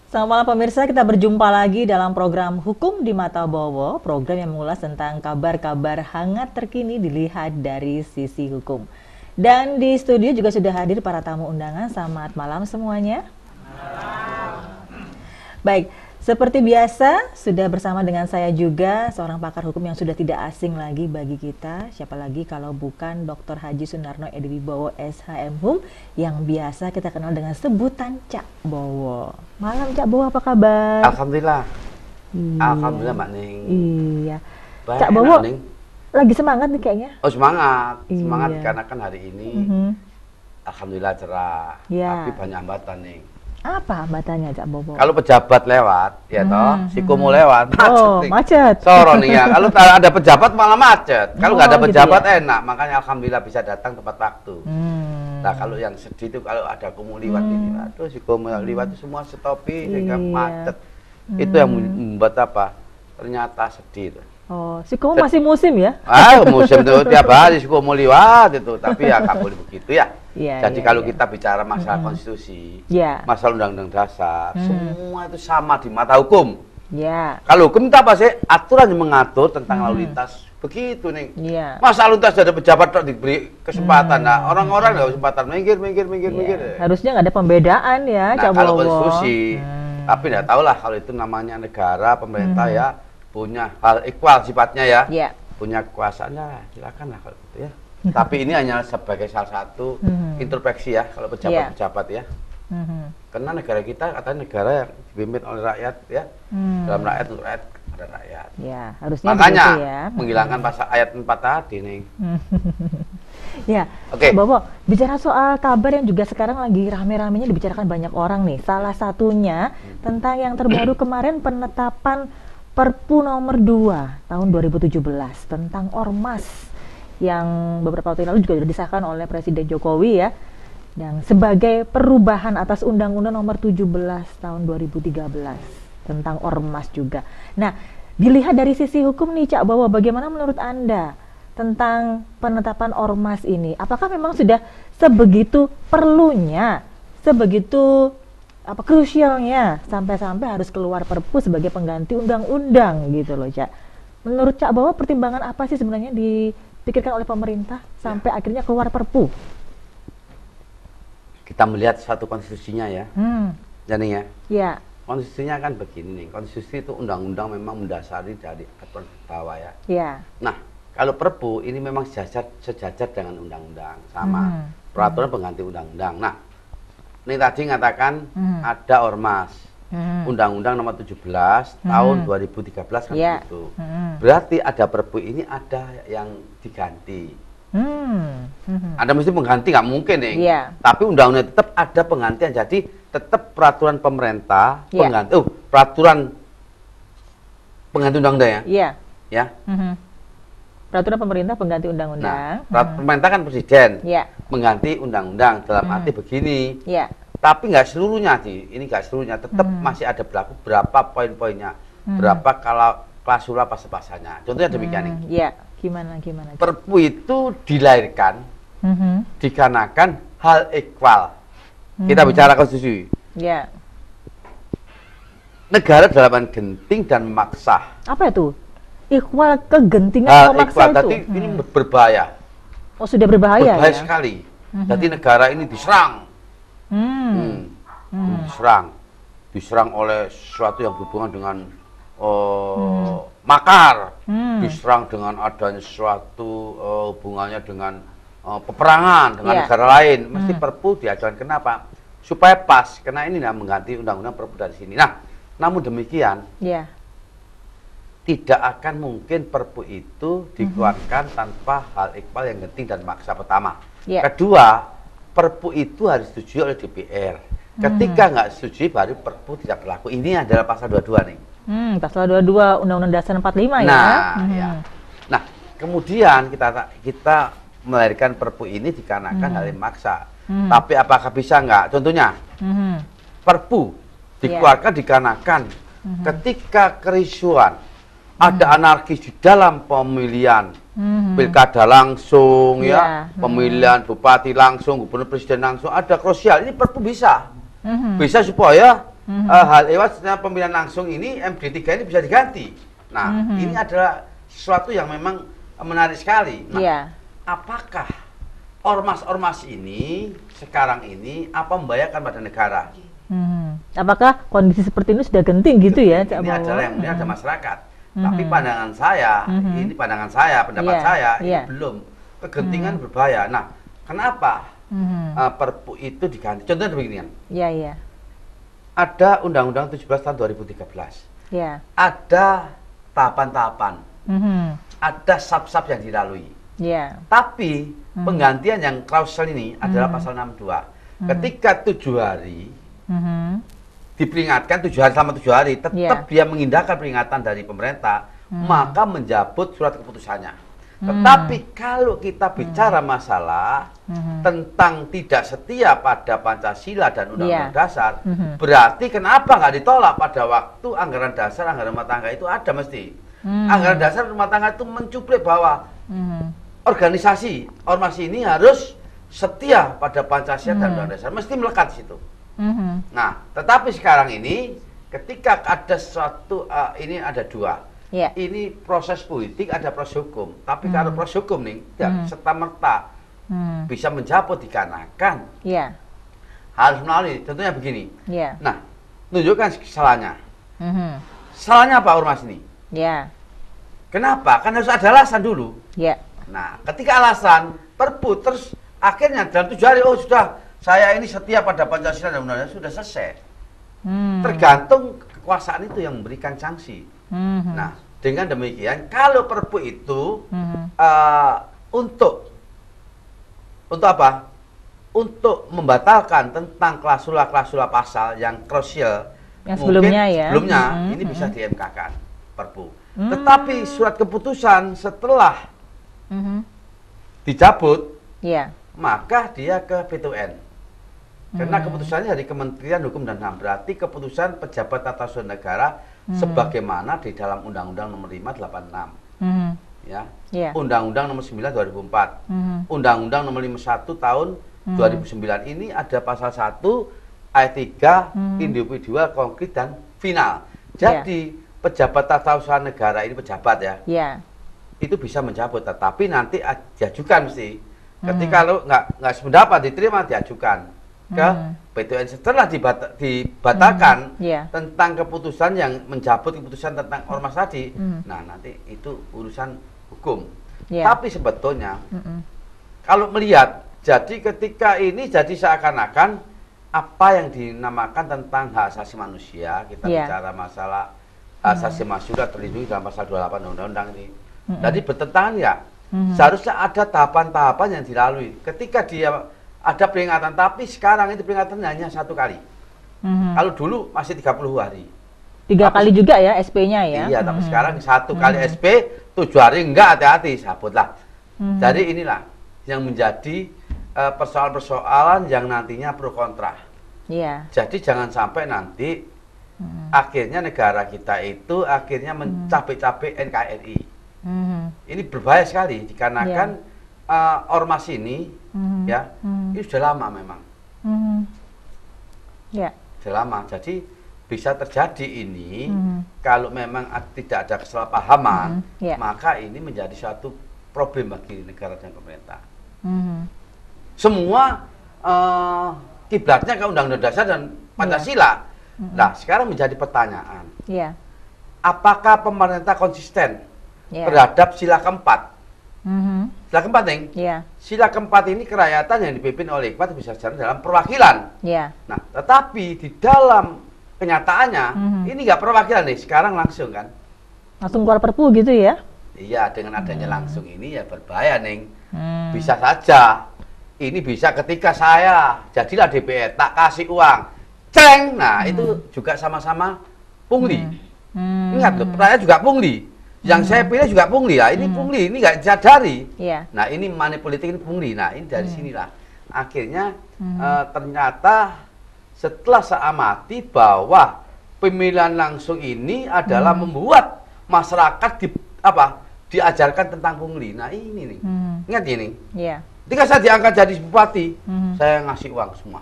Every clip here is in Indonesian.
Selamat malam pemirsa, kita berjumpa lagi dalam program Hukum di Mata Bowo, program yang mengulas tentang kabar-kabar hangat terkini dilihat dari sisi hukum. Dan di studio juga sudah hadir para tamu undangan. Selamat malam semuanya. Baik, seperti biasa sudah bersama dengan saya juga seorang pakar hukum yang sudah tidak asing lagi bagi kita. Siapa lagi kalau bukan Dr. Haji Sunarno Ediwibowo SHM Hum yang biasa kita kenal dengan sebutan Cak Bowo. Malam Cak Bowo, apa kabar? Alhamdulillah. Iya. Alhamdulillah Mbak Ning. Iya. Baik, Cak Bowo Ning. lagi semangat nih kayaknya. Oh semangat, Iya. semangat karena kan hari ini Alhamdulillah cerah, Iya. tapi banyak hambatan nih. Apa hambatannya Cak Bowo? Kalau pejabat lewat, ya toh, si Kumu lewat, macet. Oh, nih. macet. Soro nih ya. Kalau ada pejabat malah macet. Kalau nggak ada Oh, gitu pejabat ya? enak, makanya Alhamdulillah bisa datang tepat waktu. Nah kalau yang sedih itu kalau ada Kumu liwat ini, aduh si Kumu liwat itu semua stopi sehingga Iya. macet. Itu yang membuat apa? Ternyata sedih itu. Oh, si Kumu masih musim ya? Musim itu tiap hari suka mau liwat itu, tapi ya nggak boleh begitu ya. Iya, Jadi iya, kalau iya. kita bicara masalah konstitusi, Iya. masalah undang-undang dasar, semua itu sama di mata hukum. Iya. Kalau hukum itu apa sih? Aturan yang mengatur tentang lalu lintas. Begitu nih. Iya. Masa lalu lintas ada pejabat kok diberi kesempatan, nah orang-orang nggak kesempatan minggir. Harusnya nggak ada pembedaan ya, Nah Cak kalau Bowo. konstitusi, tapi nggak tahu lah kalau itu namanya negara, pemerintah ya punya hal equal sifatnya ya. Iya. Punya kekuasaannya, silakan lah kalau gitu ya. Tapi ini hanya sebagai salah satu introspeksi ya kalau pejabat-pejabat ya. Karena negara kita katanya negara yang dipimpin oleh rakyat ya. Dalam rakyat untuk rakyat ada rakyat. Ya, harusnya Makanya begitu ya. menghilangkan pasal ayat 4 tadi nih. Ya, Oke. Bowo, bicara soal kabar yang juga sekarang lagi rame-ramenya dibicarakan banyak orang nih. Salah satunya tentang yang terbaru kemarin penetapan Perpu nomor 2 tahun 2017 tentang Ormas yang beberapa waktu yang lalu juga sudah disahkan oleh Presiden Jokowi ya. Dan sebagai perubahan atas Undang-Undang nomor 17 tahun 2013 tentang Ormas juga. Nah, dilihat dari sisi hukum nih Cak Bowo, bagaimana menurut Anda tentang penetapan Ormas ini? Apakah memang sudah sebegitu perlunya, sebegitu krusialnya sampai-sampai harus keluar Perpu sebagai pengganti undang-undang gitu loh, Cak. Menurut Cak Bowo, pertimbangan apa sih sebenarnya dipikirkan oleh pemerintah sampai akhirnya keluar Perpu? Kita melihat satu konstitusinya ya. Jadi ya. Ya. Konstitusinya kan begini nih. Konstitusi itu undang-undang memang mendasari dari aturan bawah ya. Ya. Nah, kalau Perpu ini memang sejajar dengan undang-undang sama peraturan pengganti undang-undang. Nah, ini tadi ngatakan ada Ormas, Undang-Undang nomor 17 tahun 2013 kan begitu. Berarti ada Perpu ini ada yang diganti. Ada mesti pengganti nggak mungkin nih. Tapi undang-undang tetap ada penggantian. Jadi tetap peraturan pemerintah pengganti. Peraturan pengganti undang-undang ya. Iya. Ya. Peraturan pemerintah pengganti undang-undang. Nah, pemerintah kan presiden mengganti undang-undang dalam arti begini. Tapi nggak seluruhnya sih, ini nggak seluruhnya, tetap masih ada berlaku berapa poin-poinnya, berapa kalau klausula pasal-pasalnya. Contohnya demikian nih. Iya, gimana? Perpu itu dilahirkan dikarenakan hal equal. Kita bicara konstitusi. Iya. Negara dalam genting dan maksa. Apa itu? Ikhwal kegentingan Hal atau maksa equal, itu? tapi ini berbahaya. Oh, sudah berbahaya Berbahaya ya? sekali. Jadi negara ini diserang. Diserang oleh sesuatu yang berhubungan dengan makar, diserang dengan adanya sesuatu hubungannya dengan peperangan dengan negara lain. Mesti Perpu diajukan. Kenapa? Supaya pas, karena ini mengganti undang-undang Perpu dari sini. Nah, namun demikian, tidak akan mungkin Perpu itu dikeluarkan tanpa hal equal yang genting dan maksa pertama. Kedua, Perpu itu harus disetujui oleh DPR. Ketika nggak setuju, baru Perpu tidak berlaku. Ini adalah pasal 22 nih. Pasal 22 Undang-Undang Dasar 45 ya. Ya. Nah, kemudian kita melahirkan Perpu ini dikarenakan hal yang maksa. Tapi apakah bisa nggak? Contohnya, Perpu dikeluarkan dikarenakan ketika kerisuan, ada anarkis di dalam pemilihan pilkada langsung, ya, pemilihan bupati langsung, gubernur presiden langsung, ada krusial. Ini Perpu bisa, bisa supaya hal lewat pemilihan langsung ini MD3 ini bisa diganti. Nah, ini adalah sesuatu yang memang menarik sekali. Nah, apakah ormas-ormas ini sekarang ini apa membahayakan pada negara? Apakah kondisi seperti ini sudah genting gitu ya? Ini adalah yang ada masyarakat. Tapi pandangan saya, ini pandangan saya, pendapat saya, ini belum. Kegentingan berbahaya. Nah, kenapa Perpu itu diganti? Contohnya begini kan. Ada Undang-Undang 17 tahun 2013. Ada tahapan-tahapan. Ada sub-sub yang dilalui. Tapi penggantian yang klausul ini adalah pasal 62. Ketika 7 hari diperingatkan 7 hari sama 7 hari, tetap dia mengindahkan peringatan dari pemerintah, maka menjabut surat keputusannya. Tetapi kalau kita bicara masalah tentang tidak setia pada Pancasila dan Undang-Undang Dasar, berarti kenapa nggak ditolak pada waktu anggaran dasar, anggaran rumah tangga itu ada mesti. Anggaran dasar rumah tangga itu mencuplik bahwa organisasi, ormas ini harus setia pada Pancasila dan Undang-Undang Dasar, mesti melekat di situ. Nah, tetapi sekarang ini ketika ada suatu ini ada dua. Ini proses politik, ada proses hukum. Tapi kalau proses hukum nih tidak serta-merta bisa mencabut dikarenakan harus melalui. Tentunya begini. Nah, tunjukkan kesalahannya. Salahnya apa ormas ini? Kenapa? Kan harus ada alasan dulu. Nah, ketika alasan Perpu terus akhirnya dalam 7 hari, oh sudah, saya ini setia pada Pancasila dan Undang-Undang, sudah selesai. Tergantung kekuasaan itu yang memberikan sanksi. Nah, dengan demikian, kalau Perpu itu untuk apa? Untuk membatalkan tentang klausula-klausula pasal yang krusial, yang sebelumnya ini bisa di-MK-kan Perpu. Tetapi surat keputusan setelah dicabut, maka dia ke PT UN. Karena keputusannya dari Kementerian Hukum dan HAM, berarti keputusan pejabat tata usaha negara sebagaimana di dalam Undang-Undang Nomor 5 86. Undang-Undang Nomor 9 2004. Undang-Undang Nomor 51 tahun 2009 ini ada pasal 1 ayat 3 individual, konkret dan final. Jadi pejabat tata usaha negara ini pejabat itu bisa mencabut, tetapi nanti diajukan mesti. Ketika lo nggak sependapat diterima, diajukan ke PT UN setelah dibatalkan tentang keputusan yang mencabut keputusan tentang ormas tadi. Nah, nanti itu urusan hukum. Tapi sebetulnya kalau melihat, jadi ketika ini jadi seakan-akan apa yang dinamakan tentang hak asasi manusia, kita bicara masalah hak asasi manusia terlindungi dalam pasal 28 undang-undang ini. Jadi bertentangan seharusnya ada tahapan-tahapan yang dilalui. Ketika dia ada peringatan, tapi sekarang itu peringatan hanya 1 kali. Kalau dulu masih 30 hari. 3 kali juga ya SP-nya ya? Iya, tapi sekarang 1 kali SP, 7 hari enggak, hati-hati, sabutlah. Jadi inilah yang menjadi persoalan-persoalan yang nantinya pro kontra. Jadi jangan sampai nanti akhirnya negara kita itu akhirnya mencapek-capek NKRI. Ini berbahaya sekali dikarenakan ormas ini ini sudah lama memang. Sudah lama. Jadi bisa terjadi ini kalau memang tidak ada kesalahpahaman, maka ini menjadi suatu problem bagi negara dan pemerintah. Semua kiblatnya ke Undang-Undang Dasar dan Pancasila. Nah, sekarang menjadi pertanyaan. Apakah pemerintah konsisten terhadap sila keempat? Sila keempat, Neng. Sila keempat ini kerakyatan yang dipimpin oleh hikmat bisa jalan dalam perwakilan. Nah, tetapi di dalam kenyataannya ini nggak perwakilan nih. Sekarang langsung kan? Langsung keluar Perpu gitu ya? Iya, dengan adanya langsung ini ya berbahaya, Neng. Bisa saja. Ini bisa ketika saya jadilah DPR, tak kasih uang, ceng. Nah, itu juga sama-sama pungli. Ingat loh, rakyat juga pungli. Yang saya pilih juga pungli ya. Ini pungli, ini nggak disadari. Yeah. Nah ini money politik ini pungli. Nah ini dari sinilah akhirnya ternyata setelah saya amati bahwa pemilihan langsung ini adalah membuat masyarakat diajarkan tentang pungli. Nah ini nih, ingat ini. Yeah. Ketika saya diangkat jadi bupati, saya ngasih uang semua.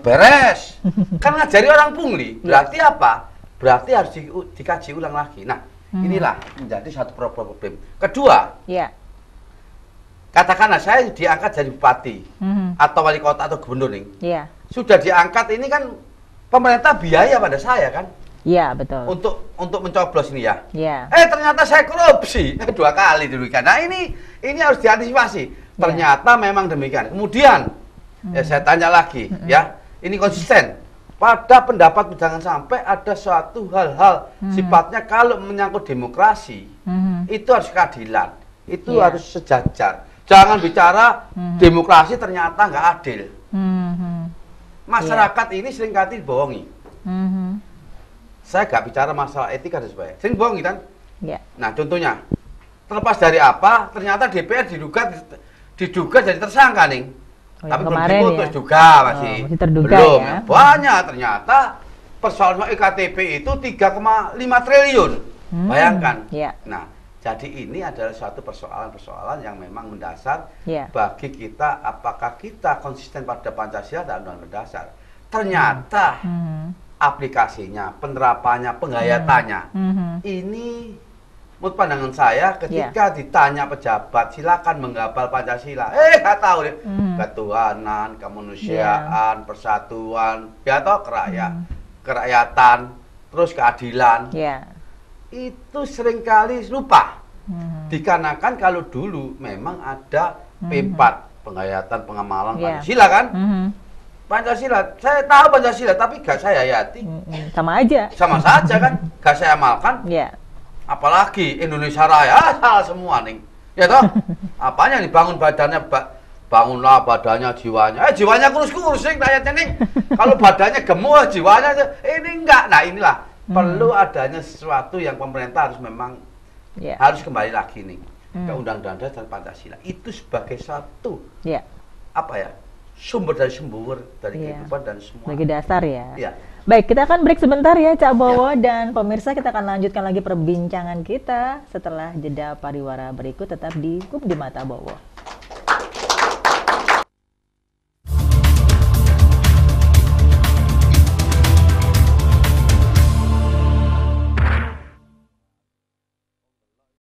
Beres. Kan ngajari orang pungli, berarti apa? Berarti harus dikaji ulang lagi. Nah, inilah menjadi satu problem. Kedua, katakanlah saya diangkat jadi bupati, atau wali kota atau gubernur nih. Sudah diangkat ini kan pemerintah biaya pada saya kan? Iya, betul. Untuk mencoblos ini ya. Iya. Ternyata saya korupsi 2 kali demikian. Nah, ini harus diantisipasi. Ternyata memang demikian. Kemudian saya tanya lagi ya. Ini konsisten. Pada pendapat jangan sampai ada suatu hal-hal sifatnya kalau menyangkut demokrasi itu harus keadilan. Itu harus sejajar. Jangan bicara demokrasi ternyata nggak adil. Masyarakat ini seringkali dibohongi. Saya nggak bicara masalah etika dan sebagainya. Sering bohong kan? Nah contohnya, terlepas dari apa, ternyata DPR diduga jadi tersangka nih. Tapi belum diputus juga masih terduga belum. Ya. Banyak ternyata persoalan EKTP itu 3,5 triliun. Bayangkan. Nah, jadi ini adalah suatu persoalan-persoalan yang memang mendasar bagi kita. Apakah kita konsisten pada Pancasila dan Undang-Undang Dasar? Ternyata aplikasinya, penerapannya, penghayatannya ini menurut pandangan saya ketika ditanya pejabat silakan menghafal Pancasila, nggak tahu deh ketuhanan, kemanusiaan, persatuan, ya toh kerakyatan, terus keadilan, itu seringkali lupa. Dikarenakan kalau dulu memang ada P4 penghayatan pengamalan Pancasila kan. Pancasila, saya tahu Pancasila, tapi gak saya hayati. Sama aja. Sama saja kan, gak saya amalkan. Apalagi Indonesia Raya, salah semua nih. Ya toh, apanya nih bangun badannya, bangunlah badannya, jiwanya. Jiwanya kurus-kurus nih, rakyatnya nih. Kalau badannya gemuk, jiwanya ini enggak. Nah inilah, perlu adanya sesuatu yang pemerintah harus memang harus kembali lagi nih ke Undang-Undang Dasar dan Pancasila. Itu sebagai satu, sumber dari kehidupan dan semua. Bagi dasar ya. Baik, kita akan break sebentar ya Cak Bowo dan pemirsa, kita akan lanjutkan lagi perbincangan kita setelah jeda pariwara berikut. Tetap di Hukum di Mata Bowo.